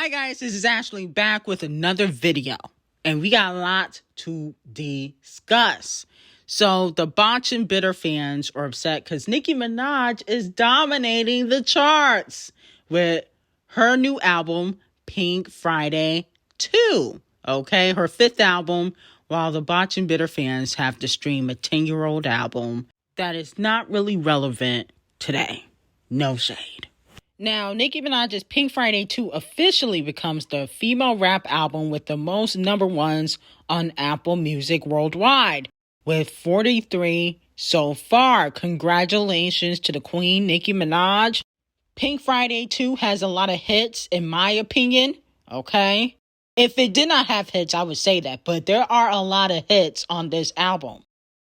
Hi guys, this is Ashley back with another video, and we got a lot to discuss. So the Bâck and Bitter fans are upset because Nicki Minaj is dominating the charts with her new album, Pink Friday 2. Okay, her 5th album, while the Bâck and Bitter fans have to stream a 10-year-old album that is not really relevant today. No shade. Now, Nicki Minaj's Pink Friday 2 officially becomes the female rap album with the most number ones on Apple Music worldwide, with 43 so far. Congratulations to the queen, Nicki Minaj. Pink Friday 2 has a lot of hits, in my opinion, okay? If it did not have hits, I would say that, but there are a lot of hits on this album.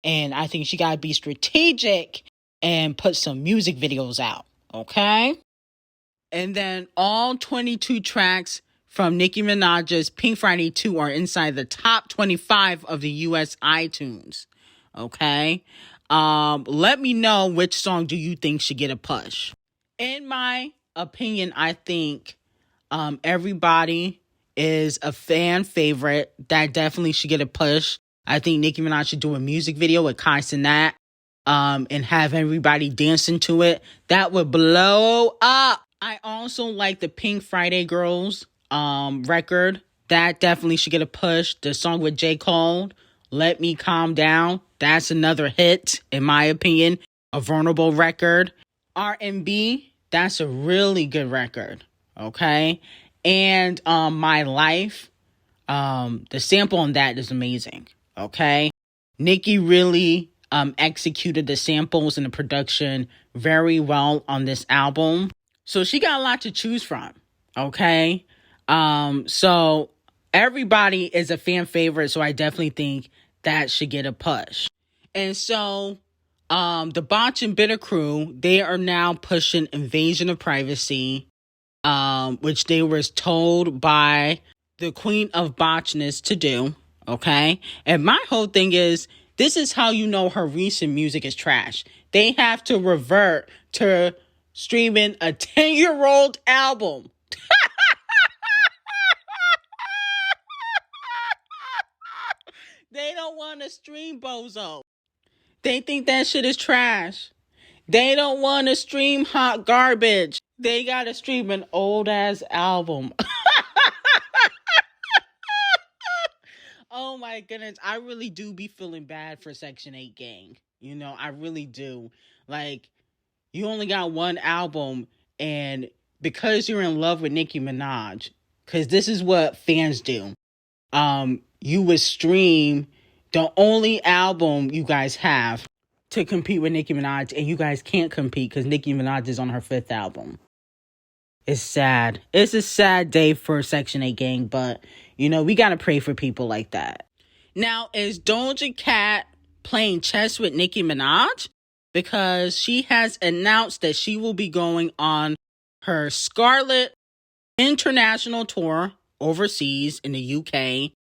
And I think she gotta be strategic and put some music videos out, okay? And then all 22 tracks from Nicki Minaj's Pink Friday 2 are inside the top 25 of the US iTunes. Okay? Let me know which song do you think should get a push. In my opinion, I think Everybody is a fan favorite that definitely should get a push. I think Nicki Minaj should do a music video with Ckiminaj and have everybody dancing to it. That would blow up. I also like the Pink Friday Girls record. That definitely should get a push. The song with J. Cole, Let Me Calm Down. That's another hit, in my opinion. A vulnerable record. R&B, that's a really good record. Okay? And My Life, the sample on that is amazing. Okay? Nicki really executed the samples and the production very well on this album. So she got a lot to choose from, okay? So Everybody is a fan favorite, so I definitely think that should get a push. And so the Bâck and Bitter crew, they are now pushing Invasion of Privacy, which they were told by the Queen of Botchness to do, okay? And my whole thing is, this is how you know her recent music is trash. They have to revert to streaming a 10-year-old album. They don't want to stream Bozo. They think that shit is trash. They don't want to stream hot garbage. They got to stream an old-ass album. Oh my goodness. I really do be feeling bad for Section 8 gang. You know, I really do. Like, you only got one album, and because you're in love with Nicki Minaj, because this is what fans do, you would stream the only album you guys have to compete with Nicki Minaj, and you guys can't compete because Nicki Minaj is on her 5th album. It's sad. It's a sad day for Section 8 gang, but, you know, we gotta pray for people like that. Now, is Doja Cat playing chess with Nicki Minaj? Because she has announced that she will be going on her Scarlet international tour overseas in the UK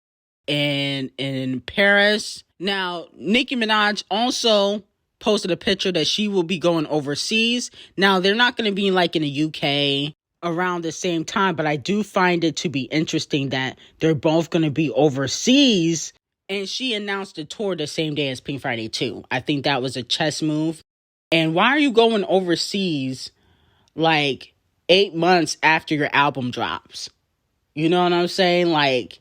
and in Paris. Now, Nicki Minaj also posted a picture that she will be going overseas. Now, they're not going to be like in the UK around the same time, but I do find it to be interesting that they're both going to be overseas. And she announced the tour the same day as Pink Friday 2. I think that was a chess move. And why are you going overseas like 8 months after your album drops? You know what I'm saying? Like,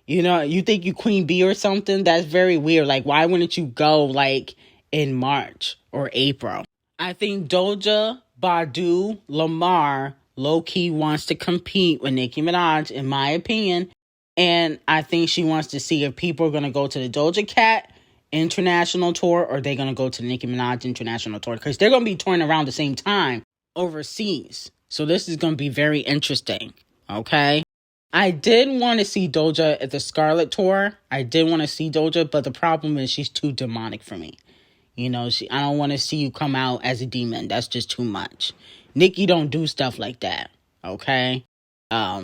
you know, you think you Queen Bee or something? That's very weird. Like, why wouldn't you go like in March or April? I think Doja, Badu, Lamar low-key wants to compete with Nicki Minaj, in my opinion. And I think she wants to see if people are going to go to the Doja Cat international tour or they're going to go to the Nicki Minaj international tour. Because they're going to be touring around the same time overseas. So this is going to be very interesting. Okay? I did want to see Doja at the Scarlet tour. I did want to see Doja, but the problem is she's too demonic for me. You know, I don't want to see you come out as a demon. That's just too much. Nicki don't do stuff like that. Okay?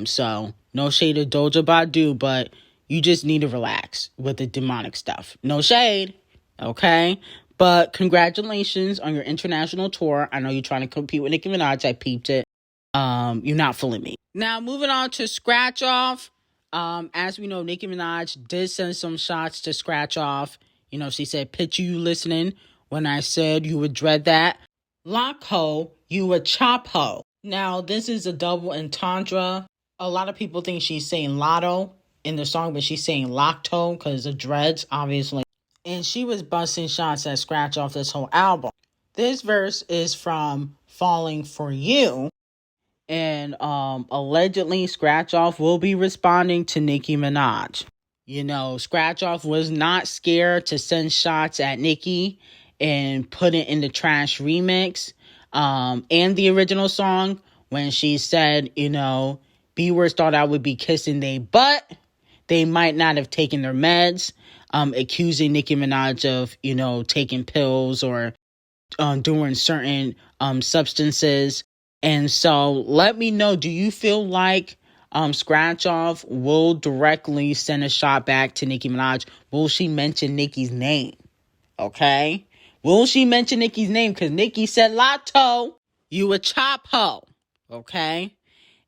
So no shade to Doja Badu, but you just need to relax with the demonic stuff. No shade. Okay? But congratulations on your international tour. I know you're trying to compete with Nicki Minaj. I peeped it. You're not fooling me. Now, moving on to Scratch Off. As we know, Nicki Minaj did send some shots to Scratch Off. She said, picture you listening when I said you would dread that. Lock ho, you would chop ho. Now, this is a double entendre. A lot of people think she's saying lotto in the song, but she's saying lockto because of dreads, obviously. And she was busting shots at Scratch Off this whole album. This verse is from Falling For You. And allegedly, Scratch Off will be responding to Nicki Minaj. Scratch Off was not scared to send shots at Nicki and put it in the Trash remix and the original song when she said, B-Words thought I would be kissing they butt. They might not have taken their meds, accusing Nicki Minaj of, taking pills or doing certain substances. And so let me know, do you feel like Scratch Off will directly send a shot back to Nicki Minaj? Will she mention Nicki's name? Okay? Will she mention Nicki's name? Because Nicki said, Lotto, you a chop ho. Okay?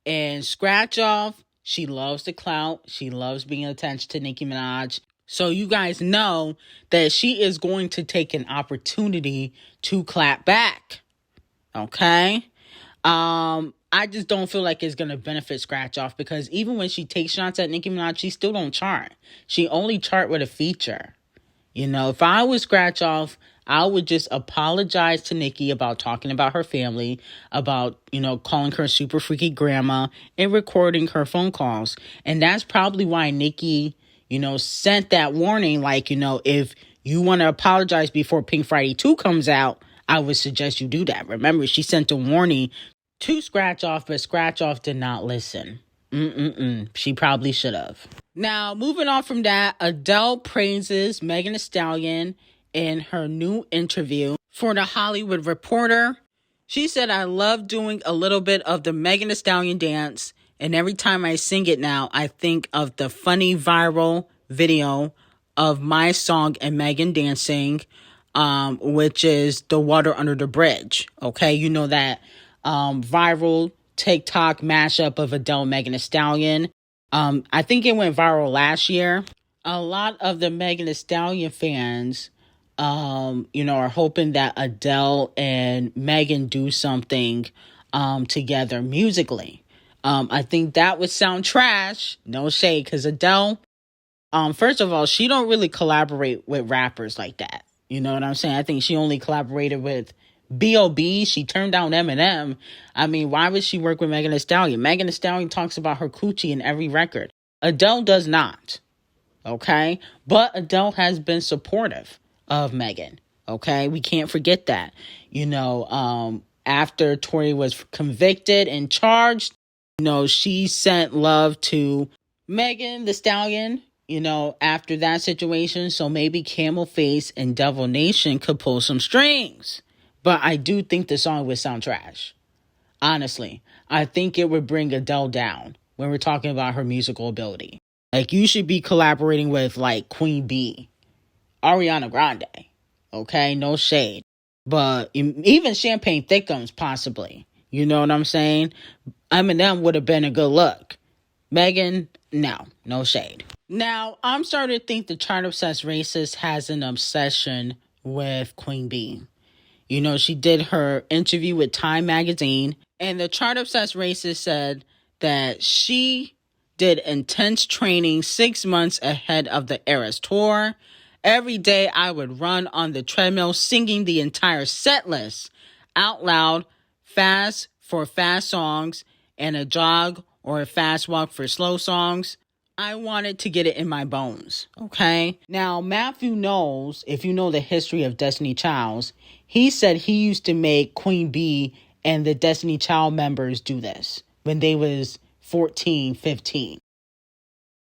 And Scratch Off, she loves the clout. She loves being attached to Nicki Minaj. So you guys know that she is going to take an opportunity to clap back. Okay? I just don't feel like it's going to benefit Scratch Off because even when she takes shots at Nicki Minaj, she still don't chart. She only chart with a feature. If I was Scratch Off, I would just apologize to Nicki about talking about her family, about, calling her super freaky grandma and recording her phone calls. And that's probably why Nicki, sent that warning. Like, if you want to apologize before Pink Friday 2 comes out, I would suggest you do that. Remember, she sent a warning to Scratch Off, but Scratch Off did not listen. She probably should have. Now, moving on from that, Adele praises Megan Thee Stallion in her new interview for The Hollywood Reporter. She said, I love doing a little bit of the Megan Thee Stallion dance, and every time I sing it now, I think of the funny viral video of my song and Megan dancing, which is The Water Under the Bridge. Okay, that viral TikTok mashup of Adele and Megan Thee Stallion. I think it went viral last year. A lot of the Megan Thee Stallion fans, are hoping that Adele and Megan do something together musically. I think that would sound trash. No shade, because Adele, first of all, she don't really collaborate with rappers like that. You know what I'm saying? I think she only collaborated with B.O.B. She turned down Eminem. I mean, why would she work with Megan Thee Stallion? Megan Thee Stallion talks about her coochie in every record. Adele does not. Okay? But Adele has been supportive of Megan. Okay? We can't forget that. After Tory was convicted and charged, she sent love to Megan Thee Stallion, after that situation. So maybe Camel Face and Devil Nation could pull some strings. But I do think the song would sound trash. Honestly, I think it would bring Adele down when we're talking about her musical ability. Like, you should be collaborating with, like, Queen Bee, Ariana Grande. Okay, no shade. But even Champagne Thickums, possibly. You know what I'm saying? Eminem would have been a good look. Megan, no shade. Now, I'm starting to think the chart-obsessed racist has an obsession with Queen Bee. She did her interview with Time Magazine, and the chart-obsessed racist said that she did intense training 6 months ahead of the Eras tour. Every day I would run on the treadmill singing the entire set list out loud, fast for fast songs, and a jog or a fast walk for slow songs. I wanted to get it in my bones, okay? Now, Matthew knows, if you know the history of Destiny Childs, he said he used to make Queen Bee and the Destiny Child members do this when they was 14, 15.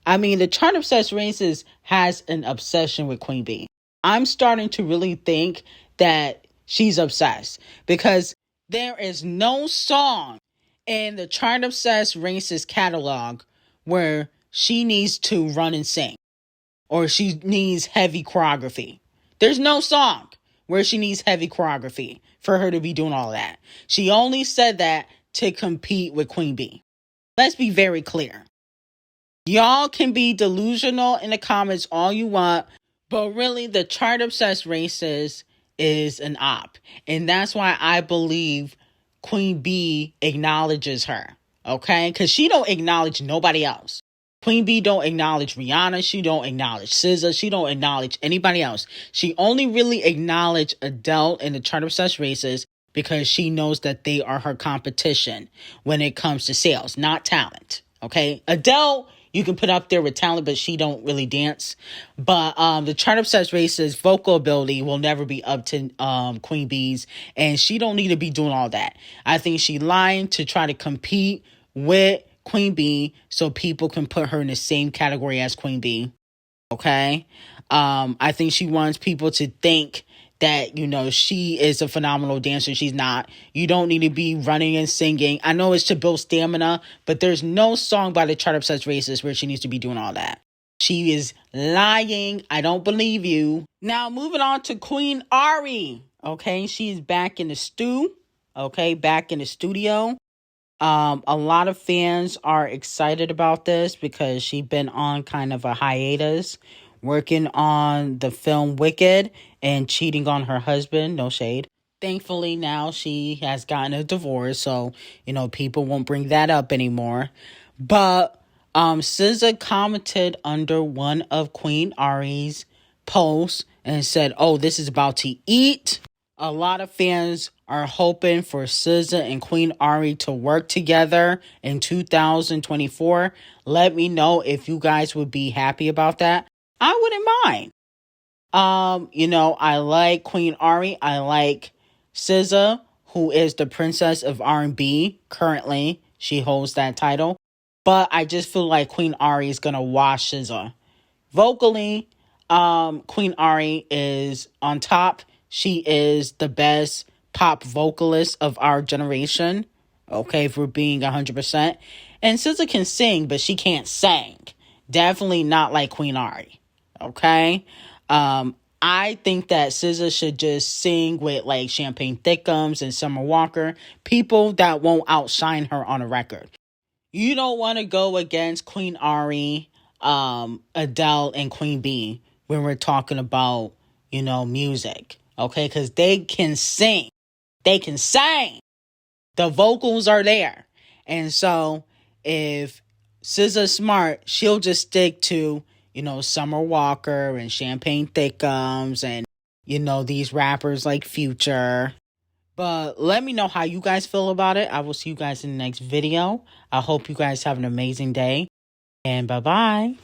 I mean, the chart-obsessed racist has an obsession with Queen Bee. I'm starting to really think that she's obsessed because there is no song in the chart-obsessed racist catalog where she needs to run and sing or she needs heavy choreography. There's no song where she needs heavy choreography for her to be doing all that. She only said that to compete with Queen B. Let's be very clear. Y'all can be delusional in the comments all you want, but really the chart obsessed racist is an op. And that's why I believe Queen B acknowledges her. Okay? Because she don't acknowledge nobody else. Queen B don't acknowledge Rihanna. She don't acknowledge SZA. She don't acknowledge anybody else. She only really acknowledged Adele and the chart obsessed racist because she knows that they are her competition when it comes to sales, not talent. Okay? Adele, you can put up there with talent, but she don't really dance. But the chart obsessed racist vocal ability will never be up to Queen B's, and she don't need to be doing all that. I think she lying to try to compete with Queen B so people can put her in the same category as Queen B. Okay? I think she wants people to think that, you know, she is a phenomenal dancer. She's not. You don't need to be running and singing. I know it's to build stamina, but there's no song by the chart obsessed racist where she needs to be doing all that. She is lying. I don't believe you. Now, moving on to Queen Ari. Okay, she's back in the stew. Okay, back in the studio. A lot of fans are excited about this because she's been on kind of a hiatus, working on the film Wicked and cheating on her husband. No shade. Thankfully, now she has gotten a divorce, so, you know, people won't bring that up anymore. But SZA commented under one of Queen Ari's posts and said, "Oh, this is about to eat." A lot of fans are hoping for SZA and Queen Ari to work together in 2024. Let me know if you guys would be happy about that. I wouldn't mind. You know, I like Queen Ari. I like SZA, who is the princess of R&B currently. She holds that title. But I just feel like Queen Ari is going to wash SZA. Vocally, Queen Ari is on top. She is the best pop vocalist of our generation. Okay, if we're being 100%. And SZA can sing, but she can't sing. Definitely not like Queen Ari. Okay? I think that SZA should just sing with like Champagne Thickums and Summer Walker. People that won't outshine her on a record. You don't want to go against Queen Ari, Adele, and Queen B when we're talking about, you know, music. Okay, because they can sing. They can sing. The vocals are there. And so if SZA's smart, she'll just stick to, you know, Summer Walker and Champagne Thickums and, you know, these rappers like Future. But let me know how you guys feel about it. I will see you guys in the next video. I hope you guys have an amazing day. And bye-bye.